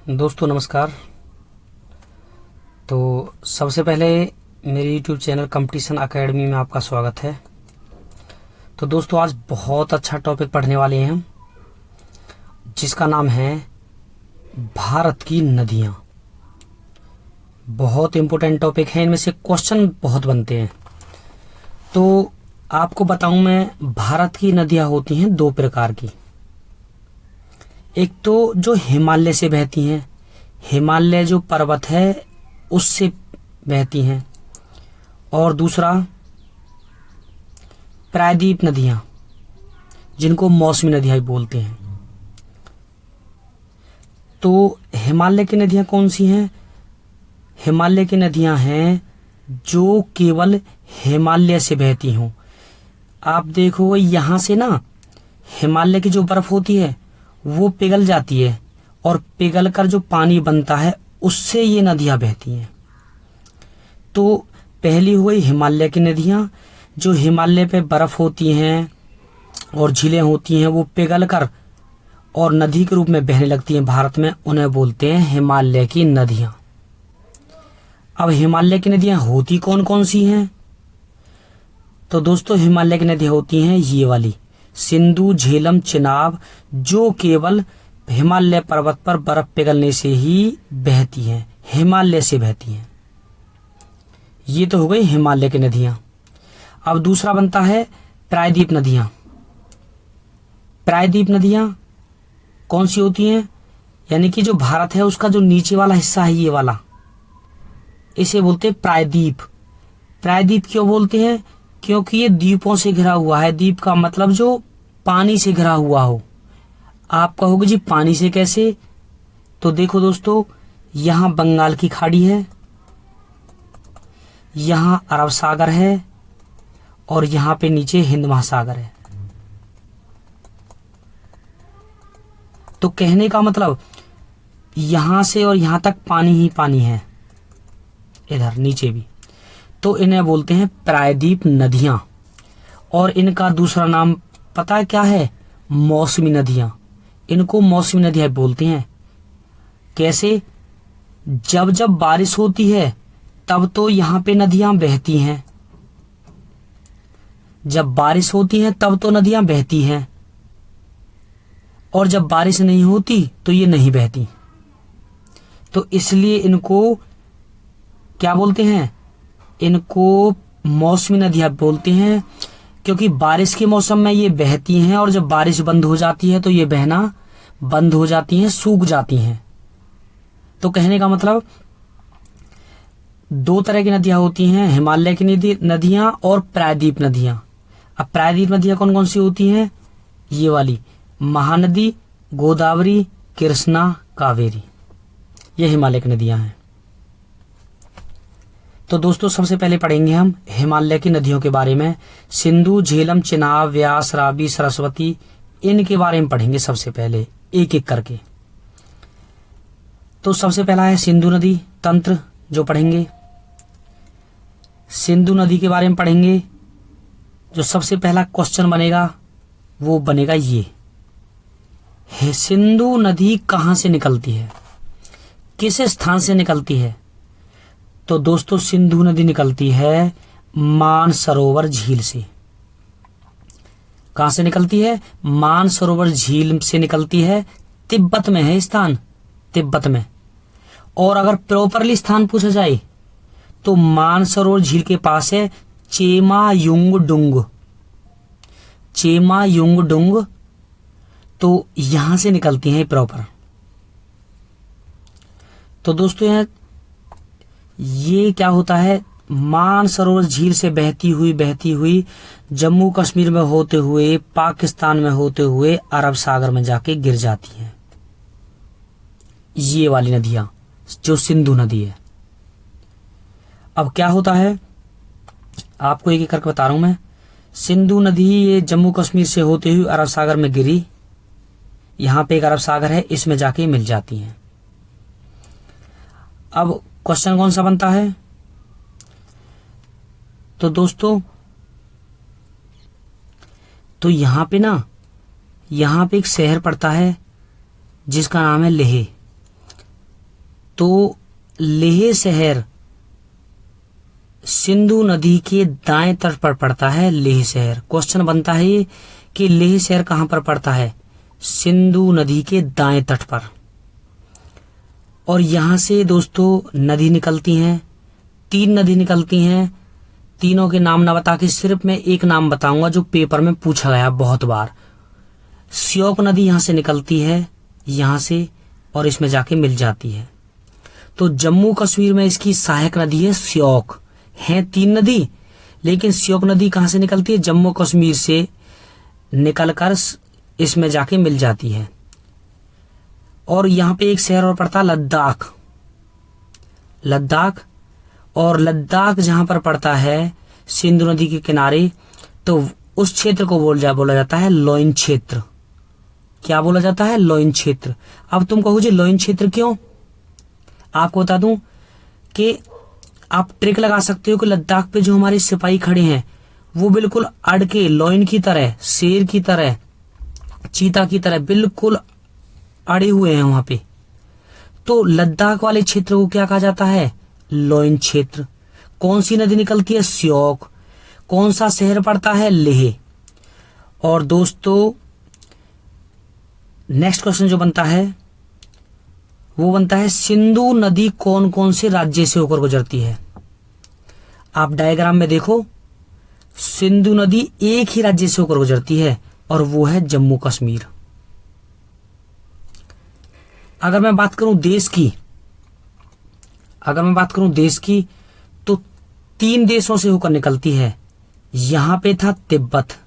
दोस्तों नमस्कार। तो सबसे पहले मेरे YouTube चैनल कंपटीशन एकेडमी में आपका स्वागत है। तो दोस्तों आज बहुत अच्छा टॉपिक पढ़ने वाले हैं हम, जिसका नाम है भारत की नदियाँ। बहुत इम्पोर्टेंट टॉपिक है, इनमें से क्वेश्चन बहुत बनते हैं। तो आपको बताऊं मैं, भारत की नदियाँ होती हैं दो प्रकार की। एक तो जो हिमालय से बहती हैं, हिमालय जो पर्वत है उससे बहती हैं, और दूसरा प्रायद्वीप नदियां, जिनको मौसमी नदियां बोलते हैं। तो हिमालय की नदियां कौन सी हैं? हिमालय की नदियां हैं जो केवल हिमालय से बहती हों। आप देखो यहां से ना, हिमालय की जो बर्फ होती है वो पिघल जाती है, और पिघल कर जो पानी बनता है उससे ये नदियां बहती हैं। तो पहली हुई हिमालय की नदियां, जो हिमालय पे बर्फ होती हैं और झीलें होती हैं, वो पिघल कर और नदी के रूप में बहने लगती हैं भारत में, उन्हें बोलते हैं हिमालय की नदियां। अब हिमालय की नदियां होती कौन कौन सी हैं? तो दोस्तों हिमालय की नदियां होती हैं ये वाली, सिंधु, झेलम, चिनाब, जो केवल हिमालय पर्वत पर बर्फ पिघलने से ही बहती हैं, हिमालय से बहती हैं। ये तो हो गई हिमालय की नदियां। अब दूसरा बनता है प्रायद्वीप नदियां। प्रायद्वीप नदियां कौन सी होती हैं? यानी कि जो भारत है उसका जो नीचे वाला हिस्सा है, ये वाला, इसे बोलते हैं प्रायद्वीप। प्रायद्वीप क्यों बोलते हैं? क्योंकि ये द्वीपों से घिरा हुआ है। द्वीप का मतलब जो पानी से घिरा हुआ हो। आप कहोगे जी पानी से कैसे? तो देखो दोस्तों, यहां बंगाल की खाड़ी है, यहां अरब सागर है, और यहां पे नीचे हिंद महासागर है। तो कहने का मतलब यहां से और यहां तक पानी ही पानी है, इधर नीचे भी। तो इन्हें बोलते हैं प्रायद्वीप नदियां। और इनका दूसरा नाम पता है क्या है? मौसमी नदियां। इनको मौसमी नदियां बोलते हैं। कैसे? जब जब बारिश होती है तब तो यहां पे नदियां बहती हैं, जब बारिश होती है तब तो नदियां बहती हैं, और जब बारिश नहीं होती तो ये नहीं बहती। तो इसलिए इनको क्या बोलते हैं? इनको मौसमी नदियां बोलते हैं, क्योंकि बारिश के मौसम में ये बहती हैं, और जब बारिश बंद हो जाती है तो ये बहना बंद हो जाती हैं, सूख जाती हैं। तो कहने का मतलब दो तरह की नदियां होती हैं, हिमालय की नदियां और प्रायद्वीप नदियां। अब प्रायद्वीप नदियां कौन कौन सी होती हैं? ये वाली, महानदी, गोदावरी, कृष्णा, कावेरी, ये हिमालय की नदियां हैं। तो दोस्तों सबसे पहले पढ़ेंगे हम हिमालय की नदियों के बारे में। सिंधु, झेलम, चिनाब, व्यास, रावी, सरस्वती, इनके बारे में पढ़ेंगे सबसे पहले, एक एक करके। तो सबसे पहला है सिंधु नदी तंत्र, जो पढ़ेंगे। सिंधु नदी के बारे में पढ़ेंगे। जो सबसे पहला क्वेश्चन बनेगा वो बनेगा ये, सिंधु नदी कहां से निकलती है, किस स्थान से निकलती है? तो दोस्तों सिंधु नदी निकलती है मानसरोवर झील से। कहां से निकलती है? मानसरोवर झील से निकलती है। तिब्बत में है स्थान, तिब्बत में। और अगर प्रॉपरली स्थान पूछा जाए तो मानसरोवर झील के पास है चेमायुंगडुंग, चेमायुंगडुंग। तो यहां से निकलती है प्रॉपर। तो दोस्तों ये क्या होता है? मानसरोवर झील से बहती हुई जम्मू कश्मीर में होते हुए, पाकिस्तान में होते हुए अरब सागर में जाके गिर जाती हैं, ये वाली नदियां जो सिंधु नदी है। अब क्या होता है आपको एक एक करके बता रहा हूं मैं। सिंधु नदी ये जम्मू कश्मीर से होते हुए अरब सागर में गिरी, यहां पे एक अरब सागर है, इसमें जाके मिल जाती हैं। अब क्वेश्चन कौन सा बनता है? तो दोस्तों तो यहां पे एक शहर पड़ता है जिसका नाम है लेह। तो लेह शहर सिंधु नदी के दाएं तट पर पड़ता है। लेह शहर, क्वेश्चन बनता है ये कि लेह शहर कहां पर पड़ता है? सिंधु नदी के दाएं तट पर। और यहां से दोस्तों नदी निकलती हैं, 3 नदी निकलती हैं। तीनों के नाम ना बता के सिर्फ मैं एक नाम बताऊंगा जो पेपर में पूछा गया बहुत बार। श्योक नदी यहां से निकलती है, यहां से, और इसमें जाके मिल जाती है। तो जम्मू कश्मीर में इसकी सहायक नदी है श्योक। हैं 3 नदी, लेकिन श्योक नदी कहां से निकलती है? जम्मू कश्मीर से निकलकर इसमें जाके मिल जाती है। और यहां पे एक शहर और पड़ता है लद्दाख। लद्दाख, और लद्दाख जहां पर पड़ता है सिंधु नदी के किनारे, तो उस क्षेत्र को बोला जाता है लोइन क्षेत्र। क्या बोला जाता है? लोइन क्षेत्र। अब तुम कहो जी लोइन क्षेत्र क्यों? आपको बता दूं कि आप ट्रिक लगा सकते हो कि लद्दाख पे जो हमारे सिपाही खड़े हैं वो बिल्कुल अड़ के लोइन की तरह, शेर की तरह, चीता की तरह बिल्कुल अड़े हुए हैं वहां पे। तो लद्दाख वाले क्षेत्र को क्या कहा जाता है? लोइन क्षेत्र। कौन सी नदी निकलती है? श्योक। कौन सा शहर पड़ता है? लेह। और दोस्तों नेक्स्ट क्वेश्चन जो बनता है वो बनता है सिंधु नदी कौन कौन से राज्य से होकर गुजरती है? आप डायग्राम में देखो, सिंधु नदी एक ही राज्य से होकर गुजरती है और वो है जम्मू कश्मीर। अगर मैं बात करूं देश की, तो 3 देशों से होकर निकलती है। यहां पे था तिब्बत,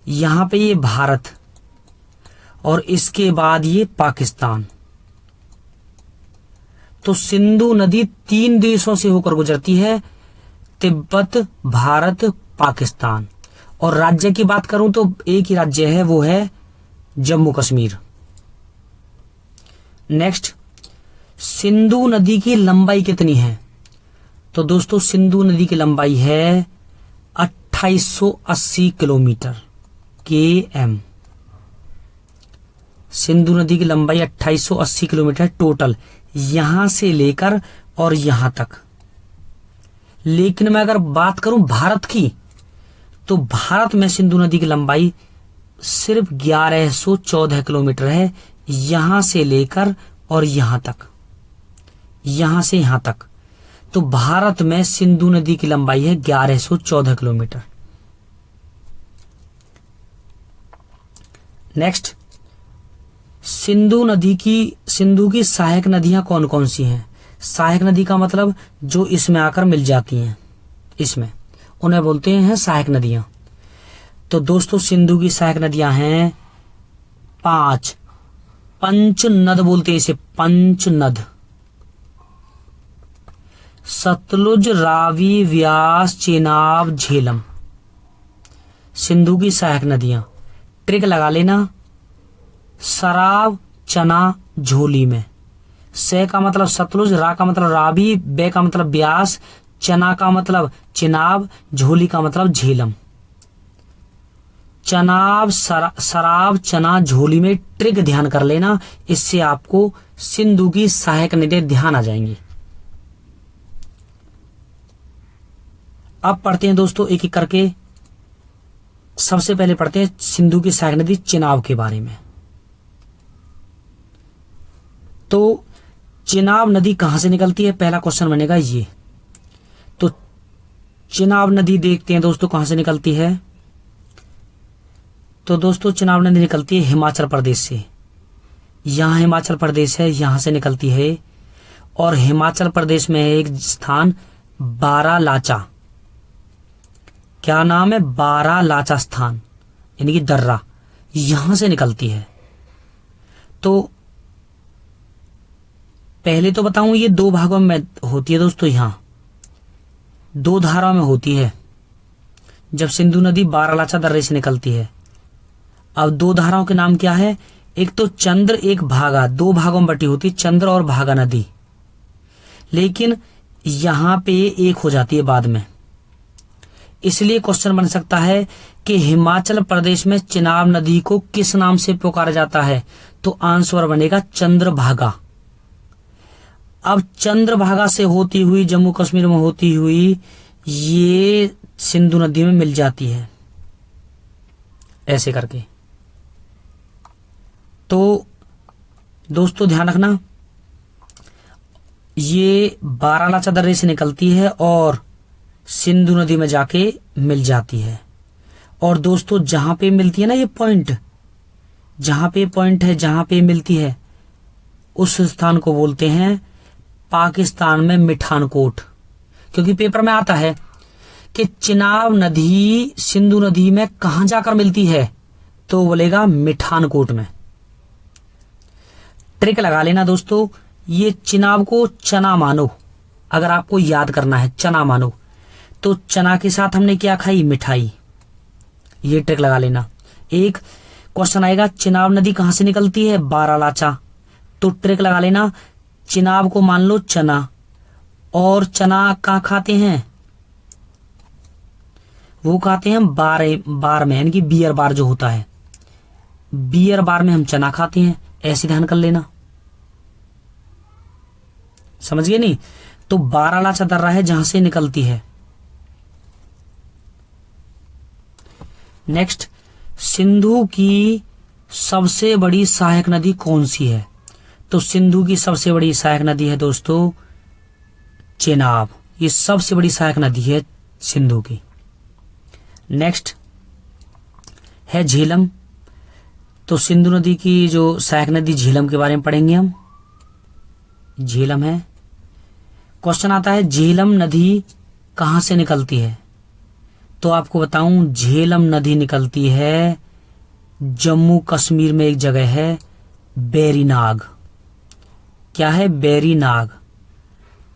यहां पे ये भारत, और इसके बाद ये पाकिस्तान। तो सिंधु नदी 3 देशों से होकर गुजरती है, तिब्बत, भारत, पाकिस्तान। और राज्य की बात करूं तो एक ही राज्य है, वो है जम्मू कश्मीर। नेक्स्ट, सिंधु नदी की लंबाई कितनी है? तो दोस्तों सिंधु नदी की लंबाई है 2880 किलोमीटर, km। सिंधु नदी की लंबाई 2880 किलोमीटर टोटल, यहां से लेकर और यहां तक। लेकिन मैं अगर बात करूं भारत की, तो भारत में सिंधु नदी की लंबाई सिर्फ 1114 किलोमीटर है, यहां से लेकर और यहां तक, यहां से यहां तक। तो भारत में सिंधु नदी की लंबाई है 1114 किलोमीटर। नेक्स्ट, सिंधु की सहायक नदियां कौन कौन सी हैं? सहायक नदी का मतलब जो इसमें आकर मिल जाती हैं, इसमें, उन्हें बोलते हैं सहायक नदियां। तो दोस्तों सिंधु की सहायक नदियां हैं 5। पंचनद बोलते हैं इसे, पंचनद। सतलुज, रावी, व्यास, चेनाब, झेलम, सिंधु की सहायक नदियां। ट्रिक लगा लेना, सराब, चना, झोली में। से का मतलब सतलुज, रा का मतलब रावी, बे का मतलब ब्यास, चना का मतलब चिनाब, झोली का मतलब झेलम। चनाब, सराब, चना, झोली में ट्रिक ध्यान कर लेना, इससे आपको सिंधु की सहायक नदियां ध्यान आ जाएंगी। अब पढ़ते हैं दोस्तों एक एक करके। सबसे पहले पढ़ते हैं सिंधु की सहायक नदी चिनाब के बारे में। तो चिनाब नदी कहां से निकलती है? पहला क्वेश्चन बनेगा ये। तो चिनाब नदी देखते हैं दोस्तों कहां से निकलती है। तो दोस्तों चिनाब नदी निकलती है हिमाचल प्रदेश से। यहां हिमाचल प्रदेश है, यहां से निकलती है। और हिमाचल प्रदेश में है एक स्थान बारालाचा। क्या नाम है? बारालाचा स्थान, यानी कि दर्रा, यहां से निकलती है। तो पहले तो बताऊं ये 2 भागों में होती है दोस्तों। यहां 2 धाराओं में होती है जब सिंधु नदी बारालाचा दर्रे से निकलती है। अब 2 धाराओं के नाम क्या है? एक तो चंद्र, एक भागा, 2 भागों में बटी होती है चंद्र और भागा नदी। लेकिन यहां पे एक हो जाती है बाद में। इसलिए क्वेश्चन बन सकता है कि हिमाचल प्रदेश में चिनाब नदी को किस नाम से पुकारा जाता है? तो आंसर बनेगा चंद्रभागा। अब चंद्रभागा से होती हुई जम्मू कश्मीर में होती हुई ये सिंधु नदी में मिल जाती है, ऐसे करके। तो दोस्तों ध्यान रखना, ये बारालाचा दर्रे से निकलती है और सिंधु नदी में जाके मिल जाती है। और दोस्तों जहां पे मिलती है ना ये पॉइंट, जहां पे पॉइंट है, जहां पे मिलती है, उस स्थान को बोलते हैं पाकिस्तान में मिठानकोट। क्योंकि पेपर में आता है कि चिनाब नदी सिंधु नदी में कहां जाकर मिलती है, तो बोलेगा मिठानकोट में। ट्रिक लगा लेना दोस्तों, ये चिनाब को चना मानो, अगर आपको याद करना है चना मानो, तो चना के साथ हमने क्या खाई, मिठाई। ये ट्रिक लगा लेना। एक क्वेश्चन आएगा चिनाब नदी कहां से निकलती है, बारालाचा, तो ट्रिक लगा लेना, चिनाब को मान लो चना, और चना कहां खाते हैं, वो खाते हैं बार में, यानी कि बियर बार जो होता है, बियर बार में हम चना खाते हैं, ऐसे ध्यान कर लेना। समझ गए नहीं? तो बारालाचा दर्रा है जहां से निकलती है। नेक्स्ट, सिंधु की सबसे बड़ी सहायक नदी कौन सी है, तो सिंधु की सबसे बड़ी सहायक नदी है दोस्तों चेनाब। ये सबसे बड़ी सहायक नदी है सिंधु की। नेक्स्ट है झेलम, तो सिंधु नदी की जो सहायक नदी झेलम के बारे में पढ़ेंगे हम। झेलम है। क्वेश्चन आता है झेलम नदी कहां से निकलती है, तो आपको बताऊं झेलम नदी निकलती है जम्मू कश्मीर में, एक जगह है बेरीनाग। क्या है, बेरीनाग।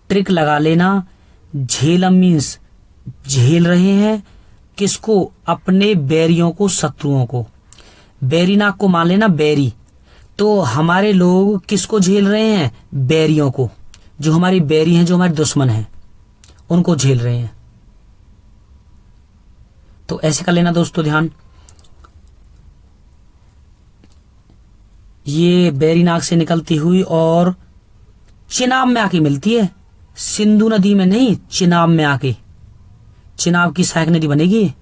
ट्रिक लगा लेना, झेलम मीन्स झेल रहे हैं किसको, अपने बैरियों को, शत्रुओं को। बेरीनाग को मान लेना बैरी, तो हमारे लोग किसको झेल रहे हैं, बैरियों को, जो हमारी बैरी हैं, जो हमारे दुश्मन हैं, उनको झेल रहे हैं। तो ऐसे कर लेना दोस्तों ध्यान। ये बेरीनाग से निकलती हुई और चिनाब में आके मिलती है, सिंधु नदी में नहीं, चिनाब में आके, चिनाब की सहायक नदी बनेगी।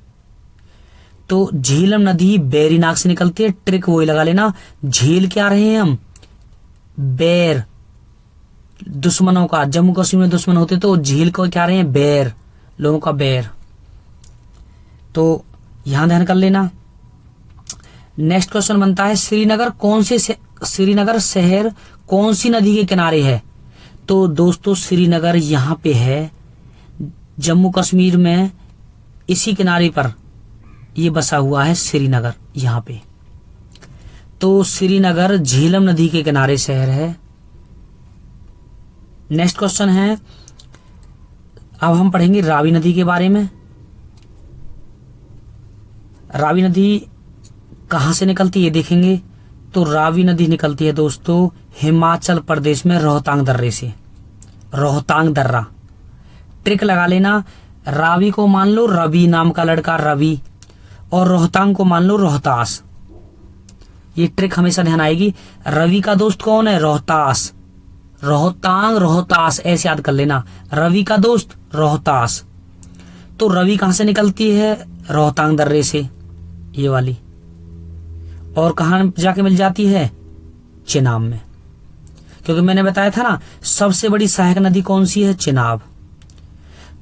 तो झेलम नदी बेरीनाग से निकलती है। ट्रिक वही लगा लेना, झेल क्या रहे हैं हम, बैर, दुश्मनों का। जम्मू कश्मीर में दुश्मन होते तो झेल को क्या रहे हैं, बैर, लोगों का बैर। तो यहां ध्यान कर लेना। नेक्स्ट क्वेश्चन बनता है श्रीनगर शहर कौन सी नदी के किनारे है, तो दोस्तों श्रीनगर यहां पे है जम्मू कश्मीर में, इसी किनारे पर ये बसा हुआ है श्रीनगर यहां पे। तो श्रीनगर झेलम नदी के किनारे शहर है। नेक्स्ट क्वेश्चन है, अब हम पढ़ेंगे रावी नदी के बारे में। रावी नदी कहां से निकलती है देखेंगे, तो रावी नदी निकलती है दोस्तों हिमाचल प्रदेश में रोहतांग दर्रे से, रोहतांग दर्रा। ट्रिक लगा लेना, रावी को मान लो रवि, नाम का लड़का रवि, और रोहतांग को मान लो रोहतास। ये ट्रिक हमेशा ध्यान आएगी। रवि का दोस्त कौन है, रोहतास, रोहतांग रोहतास, ऐसे याद कर लेना, रवि का दोस्त रोहतास। तो रवि कहां से निकलती है, रोहतांग दर्रे से, ये वाली, और कहां जाके मिल जाती है, चिनाब में। क्योंकि मैंने बताया था ना सबसे बड़ी सहायक नदी कौन सी है, चिनाब।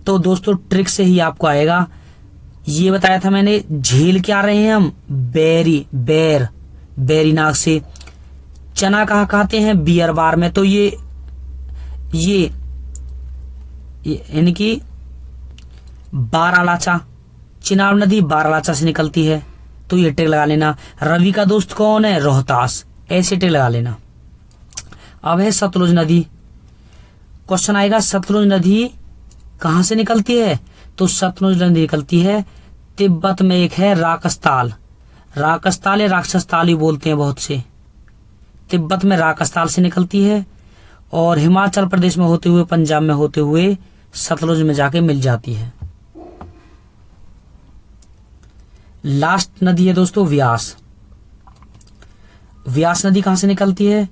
तो दोस्तों ट्रिक से ही आपको आएगा, ये बताया था मैंने, झेल क्या रहे हैं हम, बेरीनाग से। चना कहाँ खाते हैं, बियर बार में, तो ये यानी कि बारालाचा, चिनाब नदी बारालाचा से निकलती है, तो ये ट्रिक लगा लेना। रवि का दोस्त कौन है, रोहतास, ऐसे ट्रिक लगा लेना। अब है सतलुज नदी। क्वेश्चन आएगा सतलुज नदी कहां से निकलती है, तो सतलुज नदी निकलती है तिब्बत में, एक है राकसताल, राकसताल या राक्षसताल ही बोलते हैं बहुत से, तिब्बत में राकसताल से निकलती है, और हिमाचल प्रदेश में होते हुए, पंजाब में होते हुए सतलुज में जाके मिल जाती है। लास्ट नदी है दोस्तों व्यास। व्यास नदी कहां से निकलती है,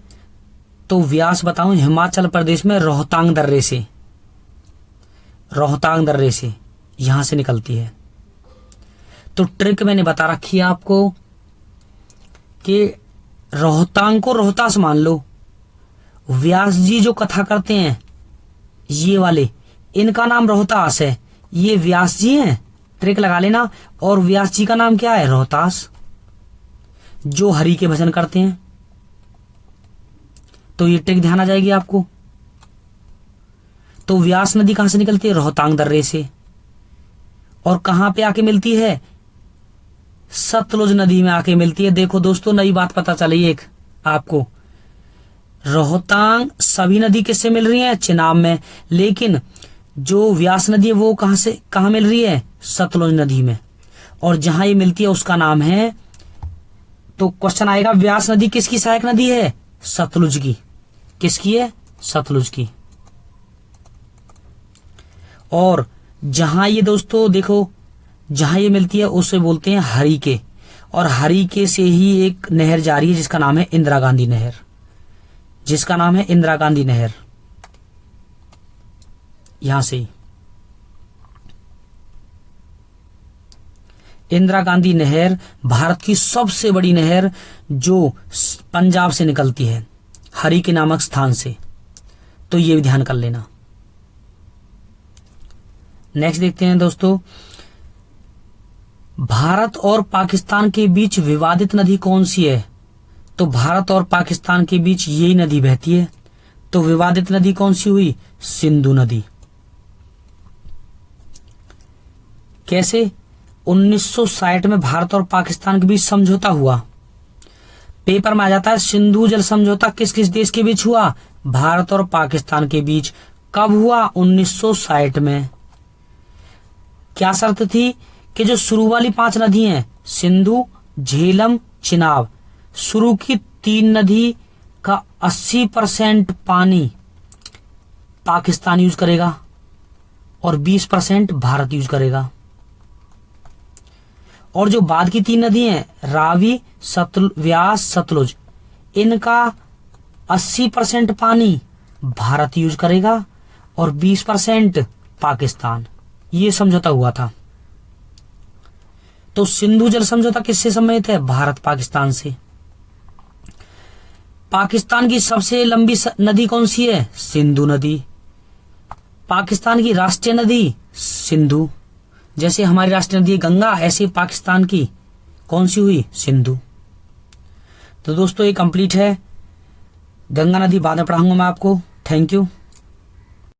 तो व्यास बताऊं हिमाचल प्रदेश में रोहतांग दर्रे से, रोहतांग दर्रे से यहां से निकलती है। तो ट्रिक मैंने बता रखी है आपको कि रोहतांग को रोहतास मान लो। व्यास जी जो कथा करते हैं ये वाले, इनका नाम रोहतास है, ये व्यास जी हैं, ट्रिक लगा लेना। और व्यास जी का नाम क्या है? रोहतास, जो हरि के भजन करते हैं। तो ये ट्रिक ध्यान आ जाएगी आपको। तो व्यास नदी कहां से निकलती है? रोहतांग दर्रे से। और कहां पे आके मिलती है? सतलुज नदी में आके मिलती है। देखो दोस्तों, नई बात पता चली एक आपको। रोहतांग सभी नदी किससे मिल रही है? चिनाब में। लेकिन जो व्यास नदी है वो कहां मिल रही है? सतलुज नदी में। और जहां ये मिलती है उसका नाम है, तो क्वेश्चन आएगा व्यास नदी किसकी सहायक नदी है? सतलुज की। किसकी है? सतलुज की। और जहां ये दोस्तों देखो, जहां ये मिलती है उसे बोलते हैं हरि के। और हरि के से ही एक नहर जा रही है जिसका नाम है इंदिरा गांधी नहर, जिसका नाम है इंदिरा गांधी नहर। यहां से इंदिरा गांधी नहर भारत की सबसे बड़ी नहर जो पंजाब से निकलती है, हरि के नामक स्थान से। तो ये भी ध्यान कर लेना। नेक्स्ट देखते हैं दोस्तों, भारत और पाकिस्तान के बीच विवादित नदी कौन सी है? तो भारत और पाकिस्तान के बीच यही नदी बहती है। तो विवादित नदी कौन सी हुई? सिंधु नदी। कैसे? 1960 में भारत और पाकिस्तान के बीच समझौता हुआ। पेपर में आ जाता है सिंधु जल समझौता किस किस देश के बीच हुआ? भारत और पाकिस्तान के बीच। कब हुआ? 1960 में। क्या शर्त थी? कि जो शुरू वाली 5 नदी हैं, सिंधु, झेलम, चिनाब, शुरू की 3 नदी का 80% पानी पाकिस्तान यूज करेगा और 20% भारत यूज करेगा। और जो बाद की 3 नदी हैं, रावी, व्यास, सतलुज, इनका 80% पानी भारत यूज करेगा और 20% पाकिस्तान। ये समझौता हुआ था। तो सिंधु जल समझौता किससे संबंधित है? भारत पाकिस्तान से। पाकिस्तान की सबसे लंबी नदी कौन सी है? सिंधु नदी। पाकिस्तान की राष्ट्रीय नदी सिंधु। जैसे हमारी राष्ट्रीय नदी गंगा, ऐसे पाकिस्तान की कौन सी हुई? सिंधु। तो दोस्तों ये कंप्लीट है। गंगा नदी बाद में पढ़ाऊंगा मैं आपको। Thank you.